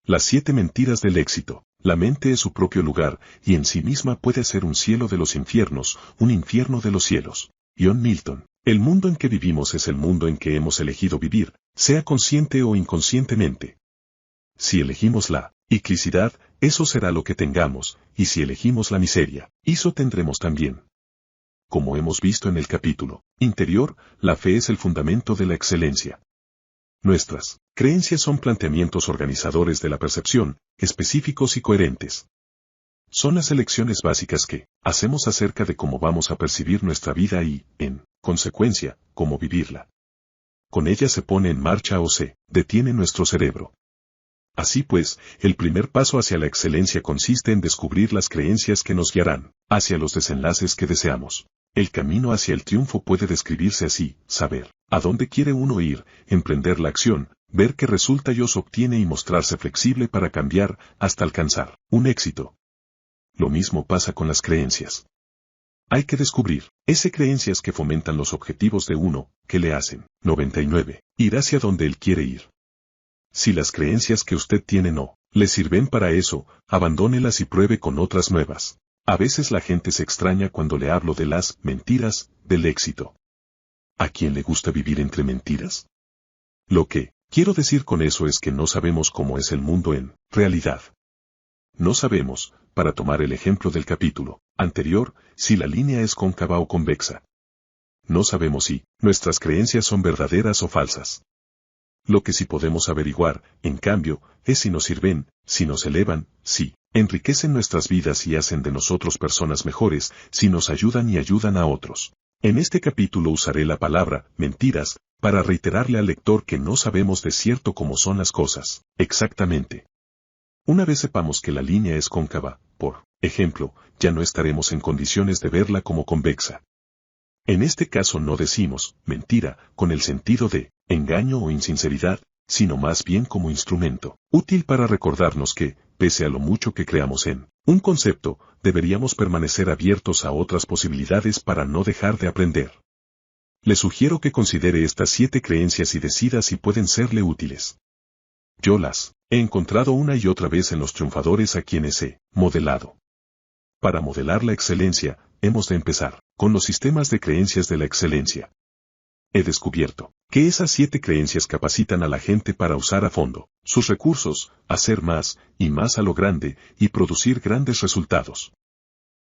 Las 7 mentiras del éxito. La mente es su propio lugar, y en sí misma puede ser un cielo de los infiernos, un infierno de los cielos. John Milton. El mundo en que vivimos es el mundo en que hemos elegido vivir, sea consciente o inconscientemente. Si elegimos la iclicidad, eso será lo que tengamos, y si elegimos la miseria, eso tendremos también. Como hemos visto en el capítulo interior, la fe es el fundamento de la excelencia. Nuestras creencias son planteamientos organizadores de la percepción, específicos y coherentes. Son las elecciones básicas que hacemos acerca de cómo vamos a percibir nuestra vida y, en consecuencia, cómo vivirla. Con ellas se pone en marcha o se detiene nuestro cerebro. Así pues, el primer paso hacia la excelencia consiste en descubrir las creencias que nos guiarán hacia los desenlaces que deseamos. El camino hacia el triunfo puede describirse así: saber a dónde quiere uno ir, emprender la acción, ver qué resulta y os obtiene y mostrarse flexible para cambiar hasta alcanzar un éxito. Lo mismo pasa con las creencias. Hay que descubrir esas creencias que fomentan los objetivos de uno, que le hacen 99 ir hacia donde él quiere ir. Si las creencias que usted tiene no le sirven para eso, abandónelas y pruebe con otras nuevas. A veces la gente se extraña cuando le hablo de las mentiras del éxito. ¿A quién le gusta vivir entre mentiras? Lo que quiero decir con eso es que no sabemos cómo es el mundo en realidad. No sabemos, para tomar el ejemplo del capítulo anterior, si la línea es cóncava o convexa. No sabemos si nuestras creencias son verdaderas o falsas. Lo que sí podemos averiguar, en cambio, es si nos sirven, si nos elevan, si enriquecen nuestras vidas y hacen de nosotros personas mejores, si nos ayudan y ayudan a otros. En este capítulo usaré la palabra mentiras para reiterarle al lector que no sabemos de cierto cómo son las cosas, exactamente. Una vez sepamos que la línea es cóncava, por ejemplo, ya no estaremos en condiciones de verla como convexa. En este caso no decimos mentira con el sentido de engaño o insinceridad, sino más bien como instrumento útil para recordarnos que, pese a lo mucho que creamos en un concepto, deberíamos permanecer abiertos a otras posibilidades para no dejar de aprender. Le sugiero que considere estas 7 creencias y decida si pueden serle útiles. Yo las he encontrado una y otra vez en los triunfadores a quienes he modelado. Para modelar la excelencia, hemos de empezar con los sistemas de creencias de la excelencia. He descubierto que esas 7 creencias capacitan a la gente para usar a fondo sus recursos, hacer más y más a lo grande y producir grandes resultados.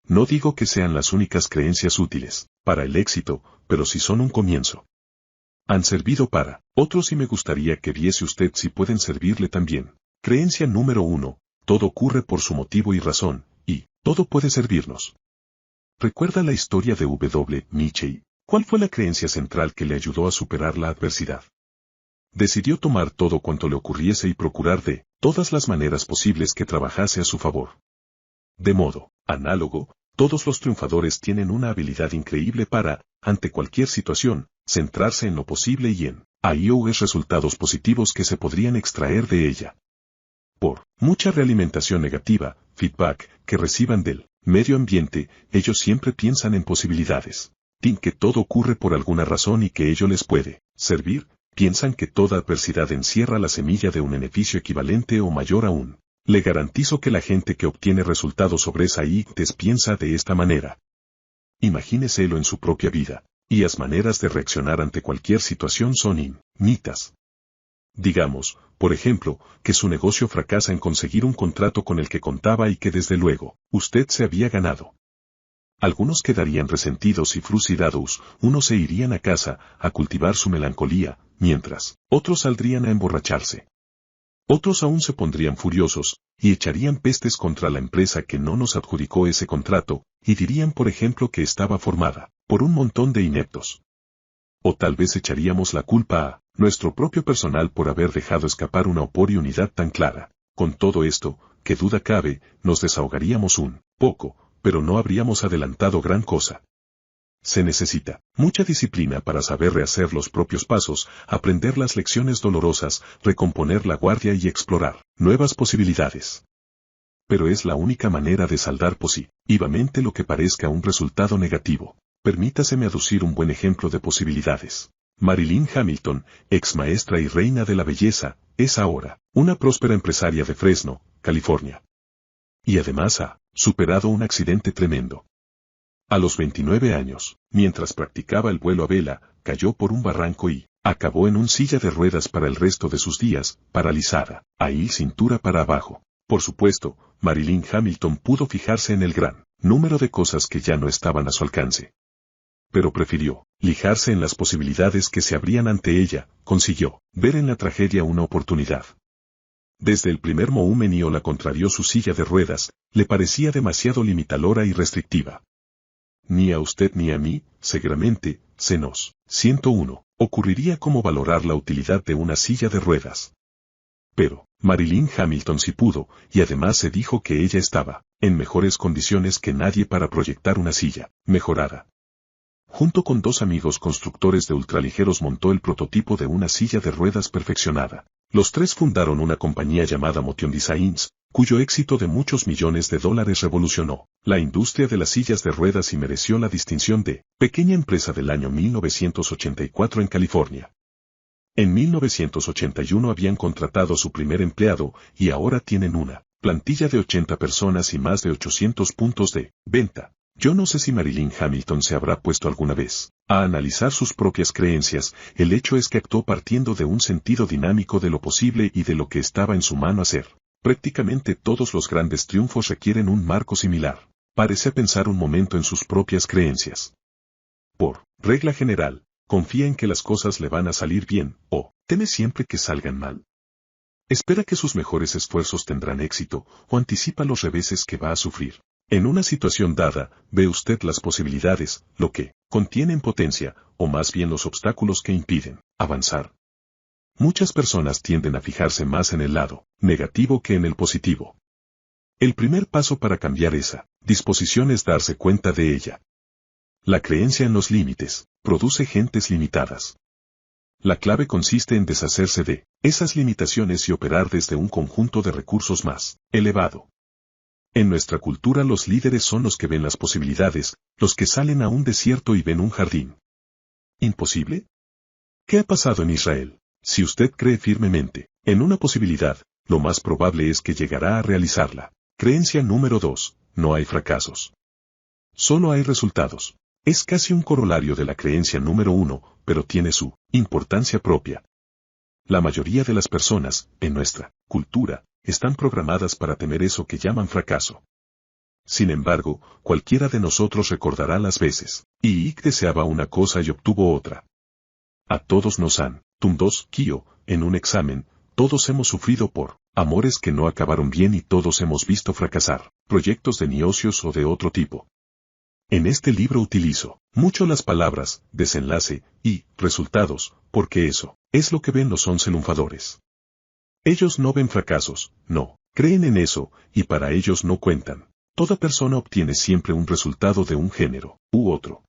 No digo que sean las únicas creencias útiles para el éxito, pero sí son un comienzo. Han servido para otros y me gustaría que viese usted si pueden servirle también. Creencia número 1, todo ocurre por su motivo y razón, y todo puede servirnos. ¿Recuerda la historia de W. Nietzsche? ¿Cuál fue la creencia central que le ayudó a superar la adversidad? Decidió tomar todo cuanto le ocurriese y procurar de todas las maneras posibles que trabajase a su favor. De modo análogo, todos los triunfadores tienen una habilidad increíble para, ante cualquier situación, centrarse en lo posible y en los resultados positivos que se podrían extraer de ella. Por mucha realimentación negativa, feedback, que reciban del medio ambiente, ellos siempre piensan en posibilidades. Piensan que todo ocurre por alguna razón y que ello les puede servir. Piensan que toda adversidad encierra la semilla de un beneficio equivalente o mayor aún. Le garantizo que la gente que obtiene resultados sobresalientes piensa de esta manera. Imagíneselo en su propia vida, y las maneras de reaccionar ante cualquier situación son infinitas. Digamos, por ejemplo, que su negocio fracasa en conseguir un contrato con el que contaba y que desde luego, usted se había ganado. Algunos quedarían resentidos y frustrados, unos se irían a casa a cultivar su melancolía, mientras otros saldrían a emborracharse. Otros aún se pondrían furiosos, y echarían pestes contra la empresa que no nos adjudicó ese contrato, y dirían por ejemplo que estaba formada por un montón de ineptos. O tal vez echaríamos la culpa a nuestro propio personal por haber dejado escapar una oportunidad tan clara. Con todo esto, qué duda cabe, nos desahogaríamos un poco, pero no habríamos adelantado gran cosa. Se necesita mucha disciplina para saber rehacer los propios pasos, aprender las lecciones dolorosas, recomponer la guardia y explorar nuevas posibilidades. Pero es la única manera de saldar positivamente lo que parezca un resultado negativo. Permítaseme aducir un buen ejemplo de posibilidades. Marilyn Hamilton, ex maestra y reina de la belleza, es ahora una próspera empresaria de Fresno, California. Y además ha superado un accidente tremendo. A los 29 años, mientras practicaba el vuelo a vela, cayó por un barranco y acabó en un silla de ruedas para el resto de sus días, paralizada, ahí cintura para abajo. Por supuesto, Marilyn Hamilton pudo fijarse en el gran número de cosas que ya no estaban a su alcance. Pero prefirió lijarse en las posibilidades que se abrían ante ella, consiguió ver en la tragedia una oportunidad. Desde el primer momento la contrarió su silla de ruedas, le parecía demasiado limitadora y restrictiva. Ni a usted ni a mí, seguramente, se nos 101, ocurriría cómo valorar la utilidad de una silla de ruedas. Pero Marilyn Hamilton sí pudo, y además se dijo que ella estaba en mejores condiciones que nadie para proyectar una silla mejorada. Junto con 2 amigos constructores de ultraligeros montó el prototipo de una silla de ruedas perfeccionada. Los 3 fundaron una compañía llamada Motion Designs, cuyo éxito de muchos millones de dólares revolucionó la industria de las sillas de ruedas y mereció la distinción de pequeña empresa del año 1984 en California. En 1981 habían contratado a su primer empleado y ahora tienen una plantilla de 80 personas y más de 800 puntos de venta. Yo no sé si Marilyn Hamilton se habrá puesto alguna vez a analizar sus propias creencias, el hecho es que actuó partiendo de un sentido dinámico de lo posible y de lo que estaba en su mano hacer. Prácticamente todos los grandes triunfos requieren un marco similar. Parece pensar un momento en sus propias creencias. Por regla general, confía en que las cosas le van a salir bien, o teme siempre que salgan mal. Espera que sus mejores esfuerzos tendrán éxito, o anticipa los reveses que va a sufrir. En una situación dada, ve usted las posibilidades, lo que contiene en potencia, o más bien los obstáculos que impiden avanzar. Muchas personas tienden a fijarse más en el lado negativo que en el positivo. El primer paso para cambiar esa disposición es darse cuenta de ella. La creencia en los límites produce gentes limitadas. La clave consiste en deshacerse de esas limitaciones y operar desde un conjunto de recursos más elevado. En nuestra cultura los líderes son los que ven las posibilidades, los que salen a un desierto y ven un jardín. ¿Imposible? ¿Qué ha pasado en Israel? Si usted cree firmemente en una posibilidad, lo más probable es que llegará a realizarla. Creencia número 2, no hay fracasos. Solo hay resultados. Es casi un corolario de la creencia número 1, pero tiene su importancia propia. La mayoría de las personas, en nuestra cultura, están programadas para temer eso que llaman fracaso. Sin embargo, cualquiera de nosotros recordará las veces, y deseaba una cosa y obtuvo otra. A todos nos han, Kio, en un examen, todos hemos sufrido por amores que no acabaron bien y todos hemos visto fracasar, proyectos de negocios o de otro tipo. En este libro utilizo mucho las palabras, desenlace, y resultados, porque eso es lo que ven los 11 triunfadores. Ellos no ven fracasos, no, creen en eso, y para ellos no cuentan. Toda persona obtiene siempre un resultado de un género u otro.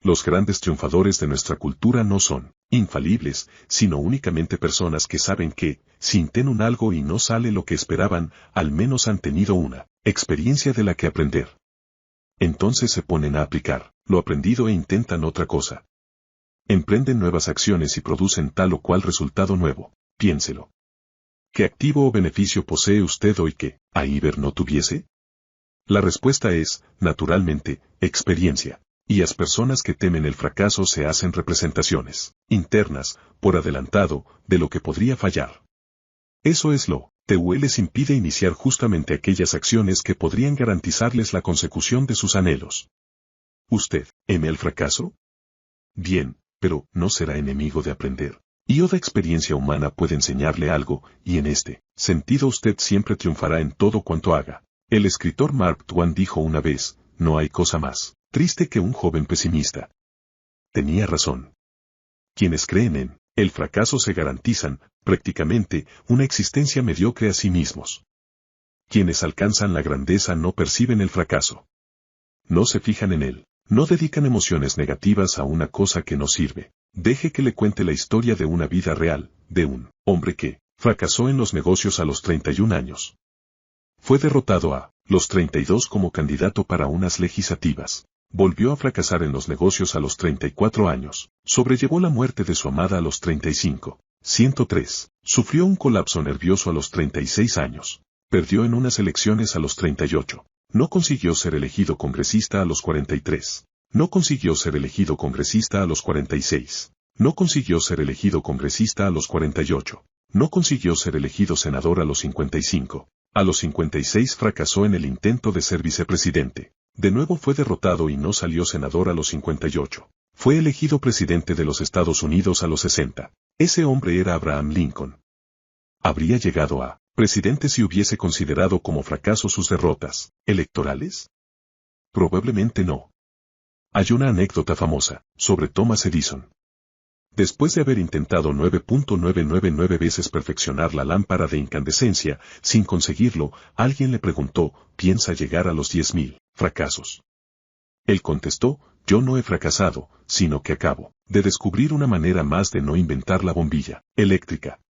Los grandes triunfadores de nuestra cultura no son infalibles, sino únicamente personas que saben que, si intentan algo y no sale lo que esperaban, al menos han tenido una experiencia de la que aprender. Entonces se ponen a aplicar lo aprendido e intentan otra cosa. Emprenden nuevas acciones y producen tal o cual resultado nuevo. Piénselo. ¿Qué activo o beneficio posee usted hoy que a Iber no tuviese? La respuesta es, naturalmente, experiencia. Y las personas que temen el fracaso se hacen representaciones internas, por adelantado, de lo que podría fallar. Eso es lo que les impide iniciar justamente aquellas acciones que podrían garantizarles la consecución de sus anhelos. ¿Usted teme el fracaso? Bien, pero no será enemigo de aprender. Y toda experiencia humana puede enseñarle algo, y en este sentido usted siempre triunfará en todo cuanto haga. El escritor Mark Twain dijo una vez, no hay cosa más triste que un joven pesimista. Tenía razón. Quienes creen en el fracaso se garantizan, prácticamente, una existencia mediocre a sí mismos. Quienes alcanzan la grandeza no perciben el fracaso. No se fijan en él. No dedican emociones negativas a una cosa que no sirve. Deje que le cuente la historia de una vida real, de un hombre que fracasó en los negocios a los 31 años. Fue derrotado a los 32 como candidato para unas legislativas. Volvió a fracasar en los negocios a los 34 años. Sobrellevó la muerte de su amada a los 35. 103. Sufrió un colapso nervioso a los 36 años. Perdió en unas elecciones a los 38. No consiguió ser elegido congresista a los 43. No consiguió ser elegido congresista a los 46. No consiguió ser elegido congresista a los 48. No consiguió ser elegido senador a los 55. A los 56 fracasó en el intento de ser vicepresidente. De nuevo fue derrotado y no salió senador a los 58. Fue elegido presidente de los Estados Unidos a los 60. Ese hombre era Abraham Lincoln. ¿Habría llegado a presidente si hubiese considerado como fracaso sus derrotas electorales? Probablemente no. Hay una anécdota famosa sobre Thomas Edison. Después de haber intentado 9.999 veces perfeccionar la lámpara de incandescencia, sin conseguirlo, alguien le preguntó, ¿piensa llegar a los 10.000 fracasos? Él contestó, yo no he fracasado, sino que acabo de descubrir una manera más de no inventar la bombilla eléctrica.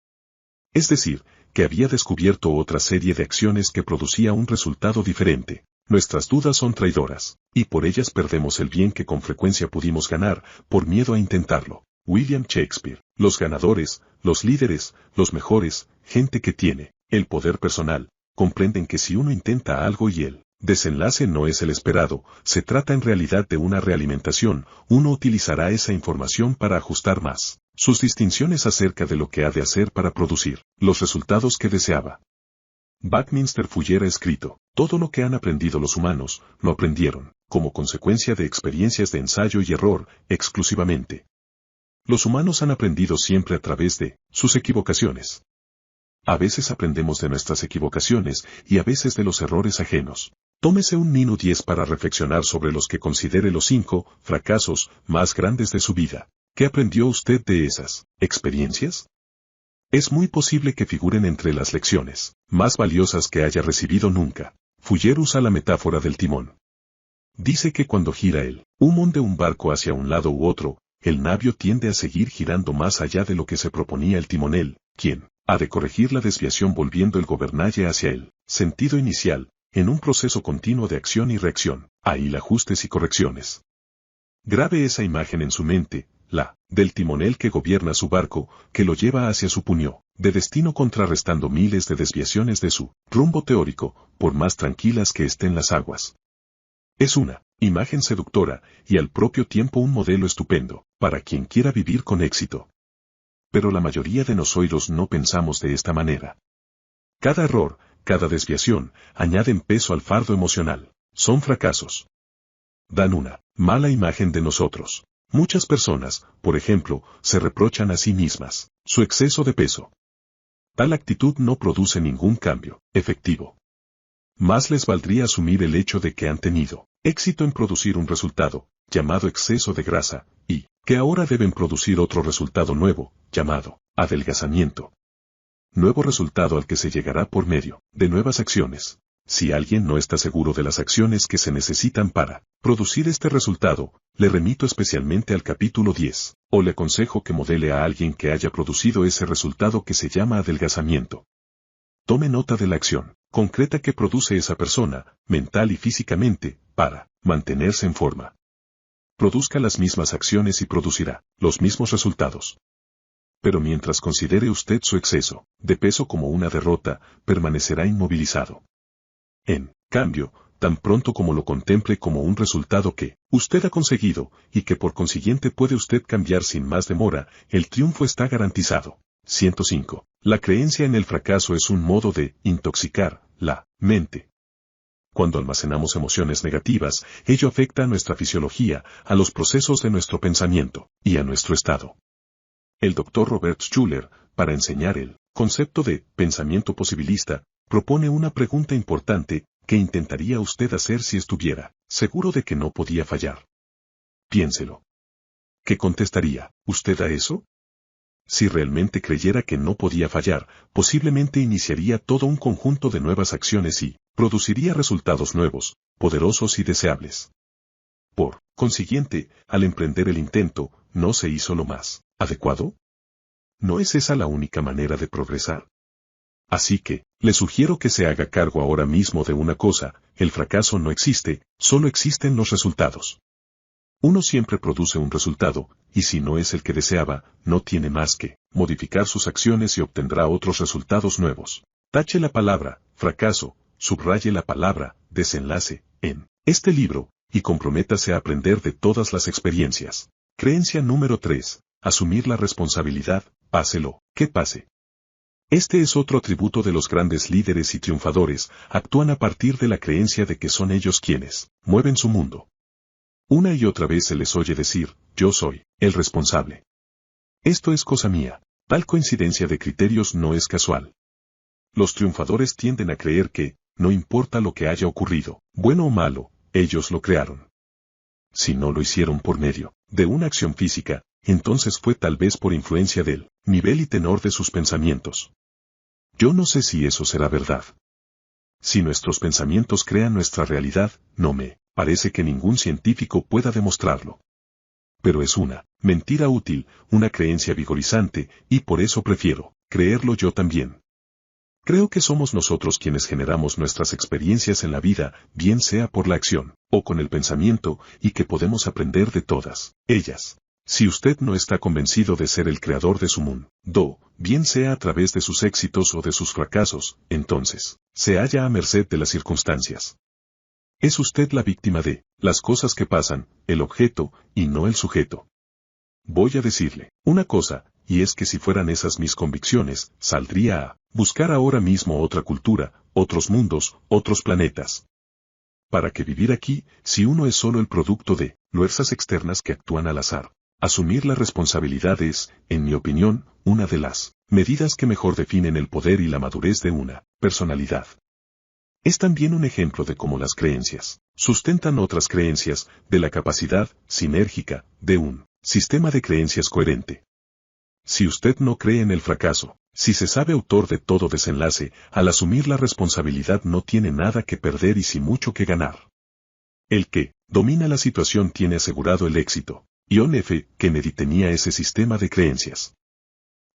Es decir, que había descubierto otra serie de acciones que producía un resultado diferente. Nuestras dudas son traidoras, y por ellas perdemos el bien que con frecuencia pudimos ganar, por miedo a intentarlo. William Shakespeare. Los ganadores, los líderes, los mejores, gente que tiene el poder personal, comprenden que si uno intenta algo y el desenlace no es el esperado, se trata en realidad de una realimentación, uno utilizará esa información para ajustar más sus distinciones acerca de lo que ha de hacer para producir los resultados que deseaba. Buckminster Fuller ha escrito, todo lo que han aprendido los humanos, lo aprendieron, como consecuencia de experiencias de ensayo y error, exclusivamente. Los humanos han aprendido siempre a través de sus equivocaciones. A veces aprendemos de nuestras equivocaciones y a veces de los errores ajenos. Tómese un minuto 10 para reflexionar sobre los que considere los 5 fracasos más grandes de su vida. ¿Qué aprendió usted de esas experiencias? Es muy posible que figuren entre las lecciones más valiosas que haya recibido nunca. Fuller usa la metáfora del timón. Dice que cuando gira el humón de un barco hacia un lado u otro, el navío tiende a seguir girando más allá de lo que se proponía el timonel, quien ha de corregir la desviación volviendo el gobernalle hacia el sentido inicial, en un proceso continuo de acción y reacción, hay ajustes y correcciones. Grabe esa imagen en su mente, la del timonel que gobierna su barco, que lo lleva hacia su puño de destino contrarrestando miles de desviaciones de su rumbo teórico, por más tranquilas que estén las aguas. Es una imagen seductora, y al propio tiempo un modelo estupendo, para quien quiera vivir con éxito. Pero la mayoría de nosotros no pensamos de esta manera. Cada error, cada desviación, añaden peso al fardo emocional. Son fracasos. Dan una mala imagen de nosotros. Muchas personas, por ejemplo, se reprochan a sí mismas su exceso de peso. Tal actitud no produce ningún cambio efectivo. Más les valdría asumir el hecho de que han tenido éxito en producir un resultado, llamado exceso de grasa, y que ahora deben producir otro resultado nuevo, llamado adelgazamiento. Nuevo resultado al que se llegará por medio de nuevas acciones. Si alguien no está seguro de las acciones que se necesitan para producir este resultado, le remito especialmente al capítulo 10, o le aconsejo que modele a alguien que haya producido ese resultado que se llama adelgazamiento. Tome nota de la acción concreta que produce esa persona, mental y físicamente, para mantenerse en forma. Produzca las mismas acciones y producirá los mismos resultados. Pero mientras considere usted su exceso de peso como una derrota, permanecerá inmovilizado. En cambio, tan pronto como lo contemple como un resultado que usted ha conseguido, y que por consiguiente puede usted cambiar sin más demora, el triunfo está garantizado. 105. La creencia en el fracaso es un modo de intoxicar la mente. Cuando almacenamos emociones negativas, ello afecta a nuestra fisiología, a los procesos de nuestro pensamiento, y a nuestro estado. El Dr. Robert Schuller, para enseñar el concepto de pensamiento posibilista, propone una pregunta importante que intentaría usted hacer si estuviera seguro de que no podía fallar. Piénselo. ¿Qué contestaría usted a eso? Si realmente creyera que no podía fallar, posiblemente iniciaría todo un conjunto de nuevas acciones y produciría resultados nuevos, poderosos y deseables. Por consiguiente, al emprender el intento, ¿no se hizo lo más adecuado? ¿No es esa la única manera de progresar? Así que, le sugiero que se haga cargo ahora mismo de una cosa: el fracaso no existe, solo existen los resultados. Uno siempre produce un resultado, y si no es el que deseaba, no tiene más que modificar sus acciones y obtendrá otros resultados nuevos. Tache la palabra fracaso, subraye la palabra desenlace en este libro, y comprométase a aprender de todas las experiencias. Creencia número 3. Asumir la responsabilidad, pase lo que pase. Este es otro atributo de los grandes líderes y triunfadores, actúan a partir de la creencia de que son ellos quienes mueven su mundo. Una y otra vez se les oye decir, yo soy el responsable. Esto es cosa mía. Tal coincidencia de criterios no es casual. Los triunfadores tienden a creer que, no importa lo que haya ocurrido, bueno o malo, ellos lo crearon. Si no lo hicieron por medio de una acción física, entonces fue tal vez por influencia del nivel y tenor de sus pensamientos. Yo no sé si eso será verdad. Si nuestros pensamientos crean nuestra realidad, no me parece que ningún científico pueda demostrarlo. Pero es una mentira útil, una creencia vigorizante, y por eso prefiero creerlo yo también. Creo que somos nosotros quienes generamos nuestras experiencias en la vida, bien sea por la acción, o con el pensamiento, y que podemos aprender de todas ellas. Si usted no está convencido de ser el creador de su mundo, bien sea a través de sus éxitos o de sus fracasos, entonces, se halla a merced de las circunstancias. Es usted la víctima de las cosas que pasan, el objeto, y no el sujeto. Voy a decirle una cosa, y es que si fueran esas mis convicciones, saldría a buscar ahora mismo otra cultura, otros mundos, otros planetas. ¿Para qué vivir aquí, si uno es solo el producto de fuerzas externas que actúan al azar? Asumir la responsabilidad es, en mi opinión, una de las medidas que mejor definen el poder y la madurez de una personalidad. Es también un ejemplo de cómo las creencias sustentan otras creencias, de la capacidad sinérgica de un sistema de creencias coherente. Si usted no cree en el fracaso, si se sabe autor de todo desenlace, al asumir la responsabilidad no tiene nada que perder y sí mucho que ganar. El que domina la situación tiene asegurado el éxito. John F. Kennedy tenía ese sistema de creencias.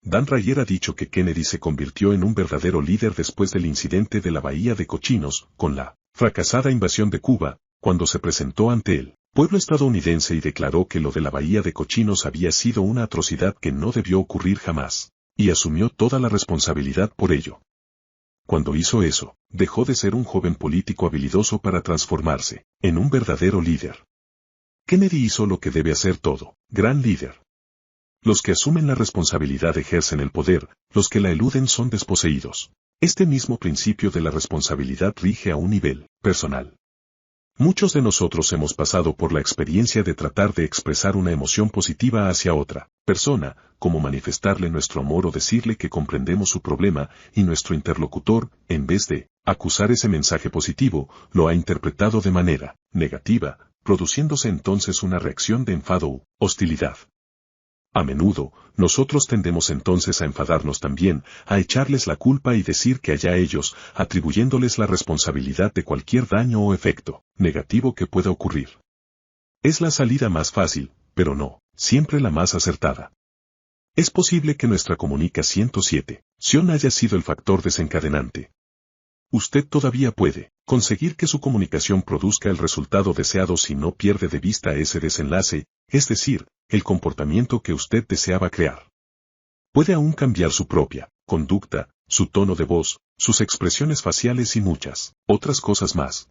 Dan Rayer ha dicho que Kennedy se convirtió en un verdadero líder después del incidente de la Bahía de Cochinos, con la fracasada invasión de Cuba, cuando se presentó ante el pueblo estadounidense y declaró que lo de la Bahía de Cochinos había sido una atrocidad que no debió ocurrir jamás, y asumió toda la responsabilidad por ello. Cuando hizo eso, dejó de ser un joven político habilidoso para transformarse en un verdadero líder. Kennedy hizo lo que debe hacer todo gran líder. Los que asumen la responsabilidad ejercen el poder, los que la eluden son desposeídos. Este mismo principio de la responsabilidad rige a un nivel personal. Muchos de nosotros hemos pasado por la experiencia de tratar de expresar una emoción positiva hacia otra persona, como manifestarle nuestro amor o decirle que comprendemos su problema, y nuestro interlocutor, en vez de acusar ese mensaje positivo, lo ha interpretado de manera negativa, produciéndose entonces una reacción de enfado u hostilidad. A menudo, nosotros tendemos entonces a enfadarnos también, a echarles la culpa y decir que allá ellos, atribuyéndoles la responsabilidad de cualquier daño o efecto negativo que pueda ocurrir. Es la salida más fácil, pero no siempre la más acertada. Es posible que nuestra comunicación haya sido el factor desencadenante. Usted todavía puede conseguir que su comunicación produzca el resultado deseado si no pierde de vista ese desenlace, es decir, el comportamiento que usted deseaba crear. Puede aún cambiar su propia conducta, su tono de voz, sus expresiones faciales y muchas otras cosas más.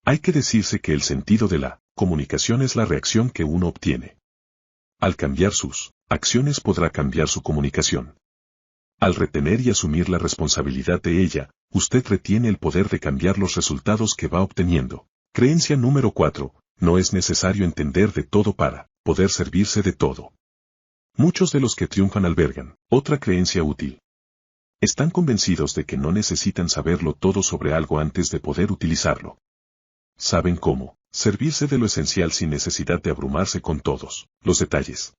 Hay que decirse que el sentido de la comunicación es la reacción que uno obtiene. Al cambiar sus acciones podrá cambiar su comunicación. Al retener y asumir la responsabilidad de ella, usted retiene el poder de cambiar los resultados que va obteniendo. Creencia número 4. No es necesario entender de todo para poder servirse de todo. Muchos de los que triunfan albergan otra creencia útil. Están convencidos de que no necesitan saberlo todo sobre algo antes de poder utilizarlo. Saben cómo servirse de lo esencial sin necesidad de abrumarse con todos los detalles.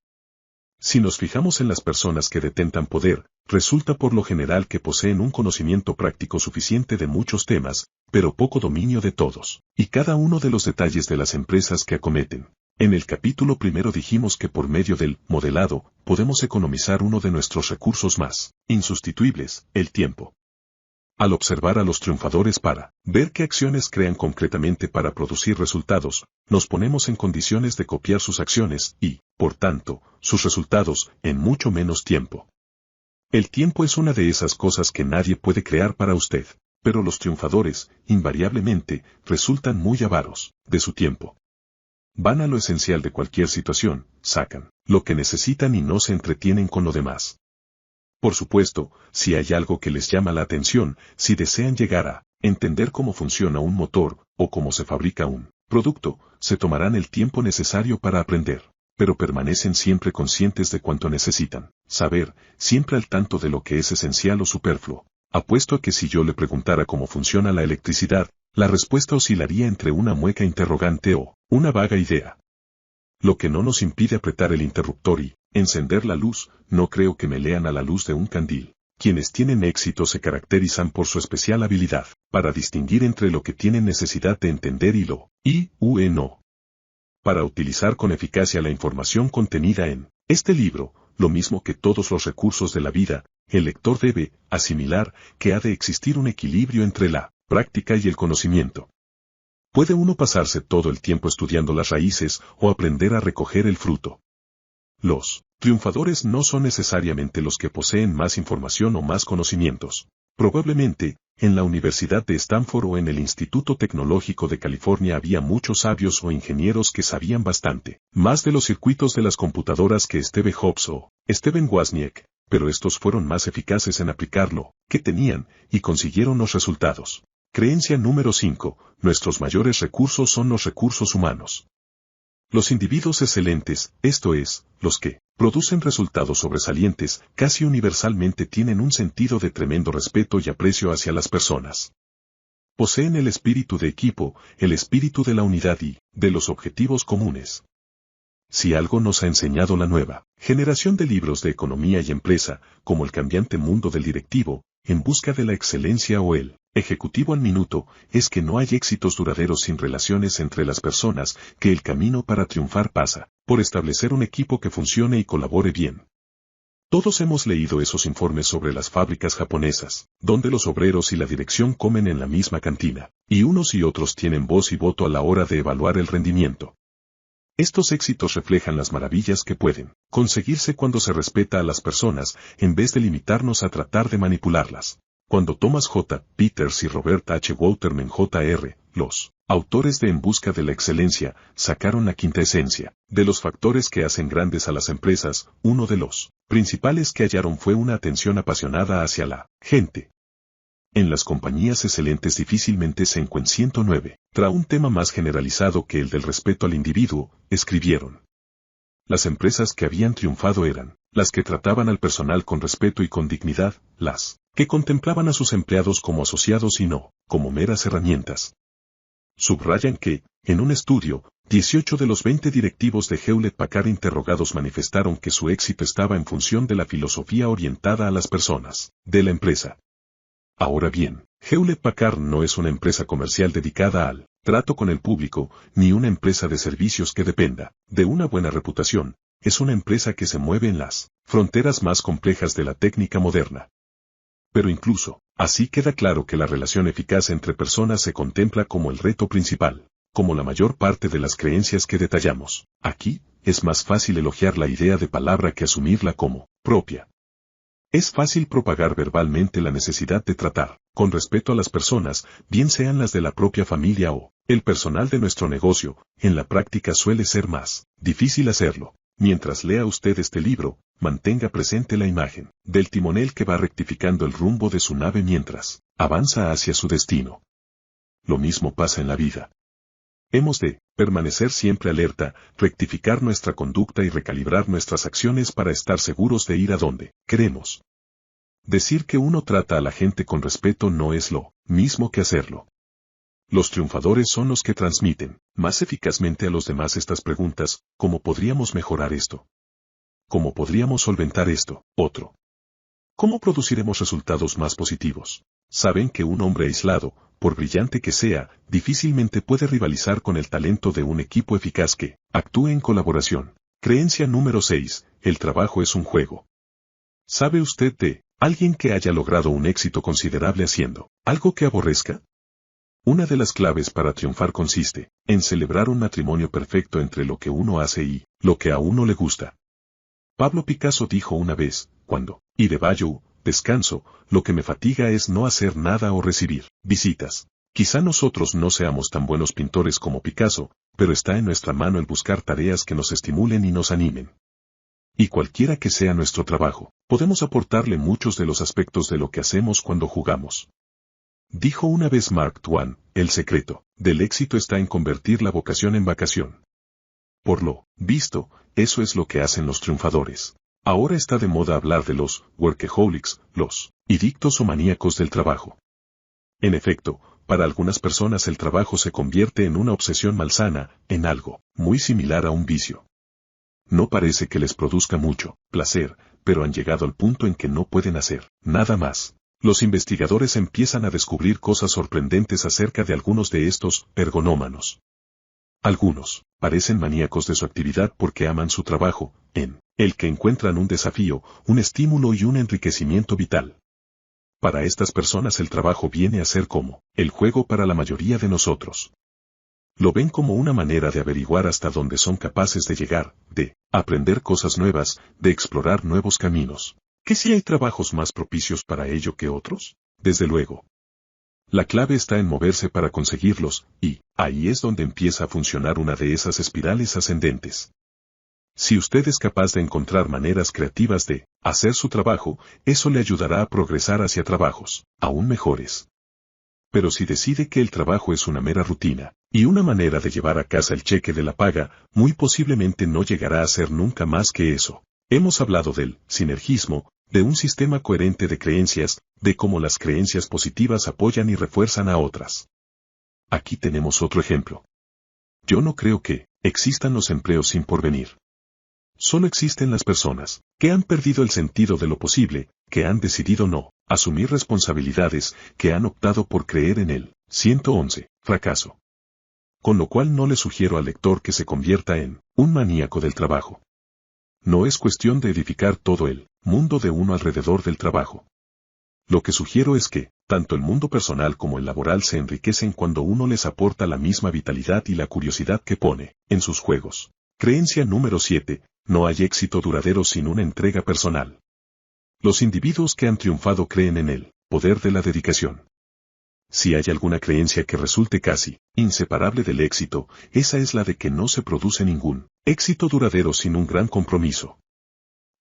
Si nos fijamos en las personas que detentan poder, resulta por lo general que poseen un conocimiento práctico suficiente de muchos temas, pero poco dominio de todos, y cada uno de los detalles de las empresas que acometen. En el capítulo primero dijimos que por medio del modelado, podemos economizar uno de nuestros recursos más insustituibles, el tiempo. Al observar a los triunfadores para ver qué acciones crean concretamente para producir resultados, nos ponemos en condiciones de copiar sus acciones y, por tanto, sus resultados, en mucho menos tiempo. El tiempo es una de esas cosas que nadie puede crear para usted, pero los triunfadores, invariablemente, resultan muy avaros de su tiempo. Van a lo esencial de cualquier situación, sacan lo que necesitan y no se entretienen con lo demás. Por supuesto, si hay algo que les llama la atención, si desean llegar a entender cómo funciona un motor, o cómo se fabrica un producto, se tomarán el tiempo necesario para aprender, pero permanecen siempre conscientes de cuánto necesitan saber, siempre al tanto de lo que es esencial o superfluo. Apuesto a que si yo le preguntara cómo funciona la electricidad, la respuesta oscilaría entre una mueca interrogante o una vaga idea. Lo que no nos impide apretar el interruptor y encender la luz, no creo que me lean a la luz de un candil. Quienes tienen éxito se caracterizan por su especial habilidad para distinguir entre lo que tienen necesidad de entender y lo no. Para utilizar con eficacia la información contenida en este libro, lo mismo que todos los recursos de la vida, el lector debe asimilar que ha de existir un equilibrio entre la práctica y el conocimiento. Puede uno pasarse todo el tiempo estudiando las raíces o aprender a recoger el fruto. Los triunfadores no son necesariamente los que poseen más información o más conocimientos. Probablemente, en la Universidad de Stanford o en el Instituto Tecnológico de California había muchos sabios o ingenieros que sabían bastante más de los circuitos de las computadoras que Steve Jobs o Stephen Wozniak, pero estos fueron más eficaces en aplicar lo que tenían y consiguieron los resultados. Creencia número 5. Nuestros mayores recursos son los recursos humanos. Los individuos excelentes, esto es, los que producen resultados sobresalientes, casi universalmente tienen un sentido de tremendo respeto y aprecio hacia las personas. Poseen el espíritu de equipo, el espíritu de la unidad y de los objetivos comunes. Si algo nos ha enseñado la nueva generación de libros de economía y empresa, como El cambiante mundo del directivo, En busca de la excelencia o El ejecutivo al minuto, es que no hay éxitos duraderos sin relaciones entre las personas, que el camino para triunfar pasa por establecer un equipo que funcione y colabore bien. Todos hemos leído esos informes sobre las fábricas japonesas, donde los obreros y la dirección comen en la misma cantina, y unos y otros tienen voz y voto a la hora de evaluar el rendimiento. Estos éxitos reflejan las maravillas que pueden conseguirse cuando se respeta a las personas, en vez de limitarnos a tratar de manipularlas. Cuando Thomas J. Peters y Robert H. Waterman Jr., los autores de En busca de la excelencia, sacaron la quinta esencia de los factores que hacen grandes a las empresas, uno de los principales que hallaron fue una atención apasionada hacia la gente. En las compañías excelentes difícilmente se encuentra 109. Tra un tema más generalizado que el del respeto al individuo, escribieron. Las empresas que habían triunfado eran las que trataban al personal con respeto y con dignidad, las que contemplaban a sus empleados como asociados y no como meras herramientas. Subrayan que, en un estudio, 18 de los 20 directivos de Hewlett Packard interrogados manifestaron que su éxito estaba en función de la filosofía orientada a las personas de la empresa. Ahora bien, Hewlett Packard no es una empresa comercial dedicada al trato con el público, ni una empresa de servicios que dependa de una buena reputación. Es una empresa que se mueve en las fronteras más complejas de la técnica moderna. Pero incluso, así queda claro que la relación eficaz entre personas se contempla como el reto principal, como la mayor parte de las creencias que detallamos. Aquí, es más fácil elogiar la idea de palabra que asumirla como propia. Es fácil propagar verbalmente la necesidad de tratar con respeto a las personas, bien sean las de la propia familia o el personal de nuestro negocio. En la práctica suele ser más difícil hacerlo. Mientras lea usted este libro, mantenga presente la imagen del timonel que va rectificando el rumbo de su nave mientras avanza hacia su destino. Lo mismo pasa en la vida. Hemos de permanecer siempre alerta, rectificar nuestra conducta y recalibrar nuestras acciones para estar seguros de ir a donde queremos. Decir que uno trata a la gente con respeto no es lo mismo que hacerlo. Los triunfadores son los que transmiten más eficazmente a los demás estas preguntas: ¿cómo podríamos mejorar esto? ¿Cómo podríamos solventar esto? Otro. ¿Cómo produciremos resultados más positivos? Saben que un hombre aislado, por brillante que sea, difícilmente puede rivalizar con el talento de un equipo eficaz que actúe en colaboración. Creencia número 6. El trabajo es un juego. ¿Sabe usted de Alguien que haya logrado un éxito considerable haciendo algo que aborrezca. Una de las claves para triunfar consiste en celebrar un matrimonio perfecto entre lo que uno hace y lo que a uno le gusta. Pablo Picasso dijo una vez, cuando y de Bayou, descanso, lo que me fatiga es no hacer nada o recibir visitas. Quizá nosotros no seamos tan buenos pintores como Picasso, pero está en nuestra mano el buscar tareas que nos estimulen y nos animen. Y cualquiera que sea nuestro trabajo, podemos aportarle muchos de los aspectos de lo que hacemos cuando jugamos. Dijo una vez Mark Twain, el secreto del éxito está en convertir la vocación en vacación. Por lo visto, eso es lo que hacen los triunfadores. Ahora está de moda hablar de los workaholics, los adictos o maníacos del trabajo. En efecto, para algunas personas el trabajo se convierte en una obsesión malsana, en algo muy similar a un vicio. No parece que les produzca mucho placer, pero han llegado al punto en que no pueden hacer nada más. Los investigadores empiezan a descubrir cosas sorprendentes acerca de algunos de estos ergonómanos. Algunos parecen maníacos de su actividad porque aman su trabajo, en el que encuentran un desafío, un estímulo y un enriquecimiento vital. Para estas personas el trabajo viene a ser como el juego para la mayoría de nosotros. Lo ven como una manera de averiguar hasta dónde son capaces de llegar, de aprender cosas nuevas, de explorar nuevos caminos. ¿Que si hay trabajos más propicios para ello que otros? Desde luego. La clave está en moverse para conseguirlos, y ahí es donde empieza a funcionar una de esas espirales ascendentes. Si usted es capaz de encontrar maneras creativas de hacer su trabajo, eso le ayudará a progresar hacia trabajos aún mejores. Pero si decide que el trabajo es una mera rutina, y una manera de llevar a casa el cheque de la paga, muy posiblemente no llegará a ser nunca más que eso. Hemos hablado del sinergismo, de un sistema coherente de creencias, de cómo las creencias positivas apoyan y refuerzan a otras. Aquí tenemos otro ejemplo. Yo no creo que existan los empleos sin porvenir. Solo existen las personas que han perdido el sentido de lo posible, que han decidido no asumir responsabilidades, que han optado por creer en el 111 fracaso. Con lo cual no le sugiero al lector que se convierta en un maníaco del trabajo. No es cuestión de edificar todo el mundo de uno alrededor del trabajo. Lo que sugiero es que, tanto el mundo personal como el laboral se enriquecen cuando uno les aporta la misma vitalidad y la curiosidad que pone en sus juegos. Creencia número 7. No hay éxito duradero sin una entrega personal. Los individuos que han triunfado creen en el poder de la dedicación. Si hay alguna creencia que resulte casi inseparable del éxito, esa es la de que no se produce ningún éxito duradero sin un gran compromiso.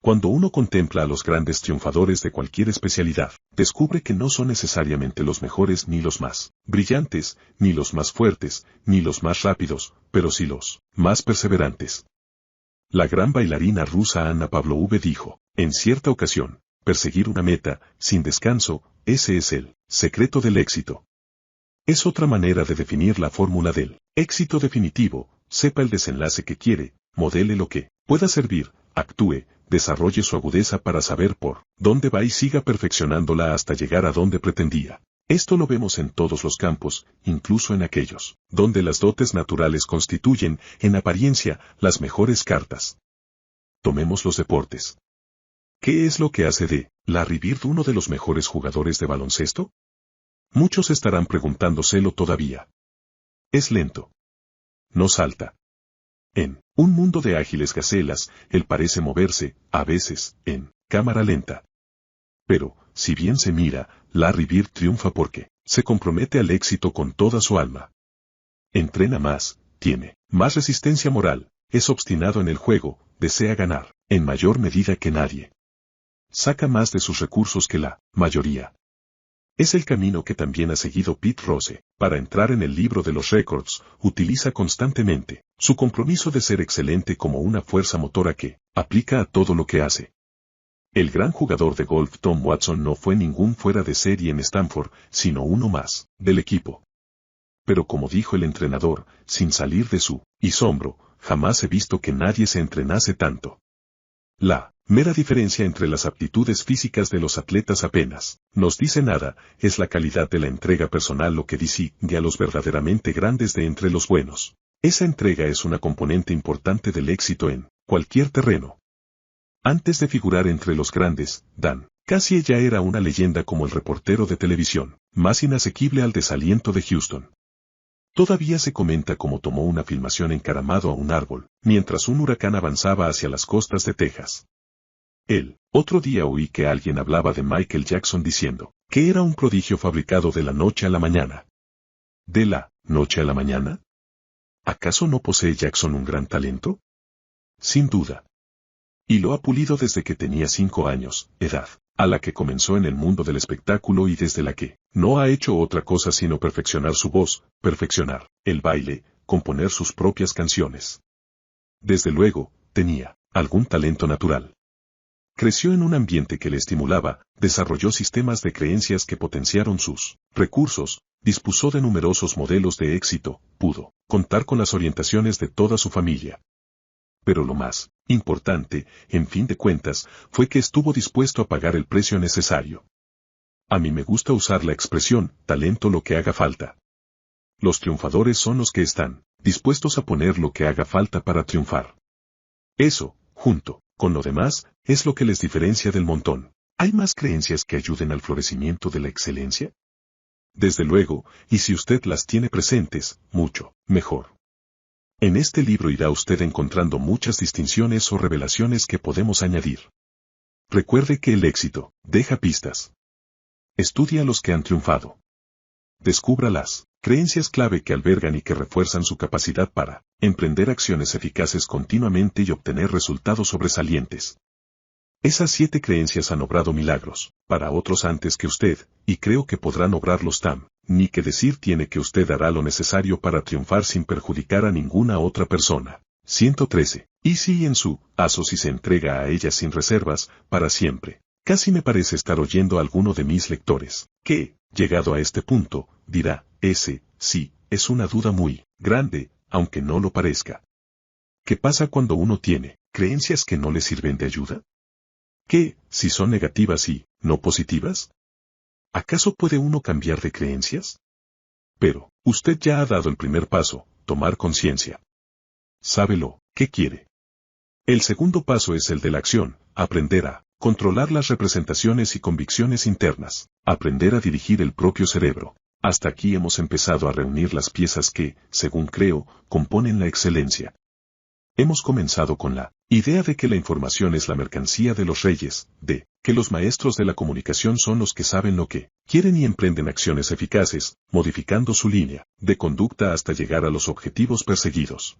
Cuando uno contempla a los grandes triunfadores de cualquier especialidad, descubre que no son necesariamente los mejores ni los más brillantes, ni los más fuertes, ni los más rápidos, pero sí los más perseverantes. La gran bailarina rusa Anna Pavlova dijo, en cierta ocasión, perseguir una meta, sin descanso, ese es el secreto del éxito. Es otra manera de definir la fórmula del éxito definitivo: sepa el desenlace que quiere, modele lo que pueda servir, actúe, desarrolle su agudeza para saber por dónde va y siga perfeccionándola hasta llegar a donde pretendía. Esto lo vemos en todos los campos, incluso en aquellos donde las dotes naturales constituyen, en apariencia, las mejores cartas. Tomemos los deportes. ¿Qué es lo que hace de Larry Bird uno de los mejores jugadores de baloncesto? Muchos estarán preguntándoselo todavía. Es lento. No salta. En un mundo de ágiles gacelas, él parece moverse, a veces, en cámara lenta. Pero, si bien se mira, Larry Bird triunfa porque se compromete al éxito con toda su alma. Entrena más, tiene más resistencia moral, es obstinado en el juego, desea ganar, en mayor medida que nadie. Saca más de sus recursos que la mayoría. Es el camino que también ha seguido Pete Rose. Para entrar en el libro de los récords, utiliza constantemente su compromiso de ser excelente como una fuerza motora que aplica a todo lo que hace. El gran jugador de golf Tom Watson no fue ningún fuera de serie en Stanford, sino uno más del equipo. Pero como dijo el entrenador, sin salir de su asombro, jamás he visto que nadie se entrenase tanto. La mera diferencia entre las aptitudes físicas de los atletas apenas nos dice nada, es la calidad de la entrega personal lo que distingue a los verdaderamente grandes de entre los buenos. Esa entrega es una componente importante del éxito en cualquier terreno. Antes de figurar entre los grandes, Dan Casi ella era una leyenda como el reportero de televisión, más inasequible al desaliento de Houston. Todavía se comenta cómo tomó una filmación encaramado a un árbol, mientras un huracán avanzaba hacia las costas de Texas. Otro día oí que alguien hablaba de Michael Jackson diciendo que era un prodigio fabricado de la noche a la mañana. ¿De la noche a la mañana? ¿Acaso no posee Jackson un gran talento? Sin duda. Y lo ha pulido desde que tenía 5 años, edad, a la que comenzó en el mundo del espectáculo y desde la que no ha hecho otra cosa sino perfeccionar su voz, perfeccionar el baile, componer sus propias canciones. Desde luego, tenía algún talento natural. Creció en un ambiente que le estimulaba, desarrolló sistemas de creencias que potenciaron sus recursos, dispuso de numerosos modelos de éxito, pudo contar con las orientaciones de toda su familia. Pero lo más importante, en fin de cuentas, fue que estuvo dispuesto a pagar el precio necesario. A mí me gusta usar la expresión, talento lo que haga falta. Los triunfadores son los que están dispuestos a poner lo que haga falta para triunfar. Eso, junto con lo demás, es lo que les diferencia del montón. ¿Hay más creencias que ayuden al florecimiento de la excelencia? Desde luego, y si usted las tiene presentes, mucho mejor. En este libro irá usted encontrando muchas distinciones o revelaciones que podemos añadir. Recuerde que el éxito deja pistas. Estudie a los que han triunfado. Descubra las creencias clave que albergan y que refuerzan su capacidad para emprender acciones eficaces continuamente y obtener resultados sobresalientes. Esas 7 creencias han obrado milagros para otros antes que usted, y creo que podrán obrarlos ni que decir tiene que usted hará lo necesario para triunfar sin perjudicar a ninguna otra persona. 113. Y si en su paso si se entrega a ellas sin reservas, para siempre. Casi me parece estar oyendo a alguno de mis lectores, que, llegado a este punto, dirá, sí, es una duda muy grande, aunque no lo parezca. ¿Qué pasa cuando uno tiene creencias que no le sirven de ayuda? ¿Qué, si son negativas y no positivas? ¿Acaso puede uno cambiar de creencias? Pero, usted ya ha dado el primer paso, tomar conciencia. Sábelo, ¿qué quiere? El segundo paso es el de la acción, aprender a controlar las representaciones y convicciones internas, aprender a dirigir el propio cerebro. Hasta aquí hemos empezado a reunir las piezas que, según creo, componen la excelencia. Hemos comenzado con la idea de que la información es la mercancía de los reyes, de que los maestros de la comunicación son los que saben lo que quieren y emprenden acciones eficaces, modificando su línea de conducta hasta llegar a los objetivos perseguidos.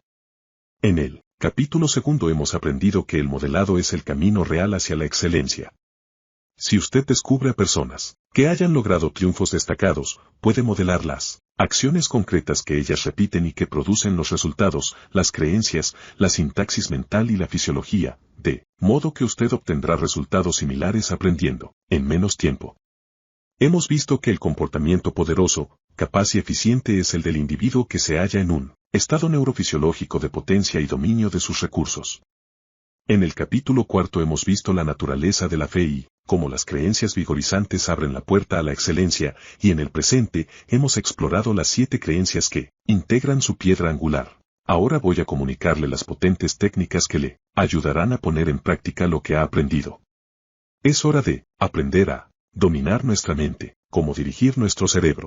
En el capítulo segundo hemos aprendido que el modelado es el camino real hacia la excelencia. Si usted descubre a personas que hayan logrado triunfos destacados, puede modelar las acciones concretas que ellas repiten y que producen los resultados, las creencias, la sintaxis mental y la fisiología, de modo que usted obtendrá resultados similares aprendiendo en menos tiempo. Hemos visto que el comportamiento poderoso, capaz y eficiente es el del individuo que se halla en un estado neurofisiológico de potencia y dominio de sus recursos. En el capítulo 4 hemos visto la naturaleza de la fe y cómo las creencias vigorizantes abren la puerta a la excelencia, y en el presente hemos explorado las 7 creencias que integran su piedra angular. Ahora voy a comunicarle las potentes técnicas que le ayudarán a poner en práctica lo que ha aprendido. Es hora de aprender a dominar nuestra mente, cómo dirigir nuestro cerebro.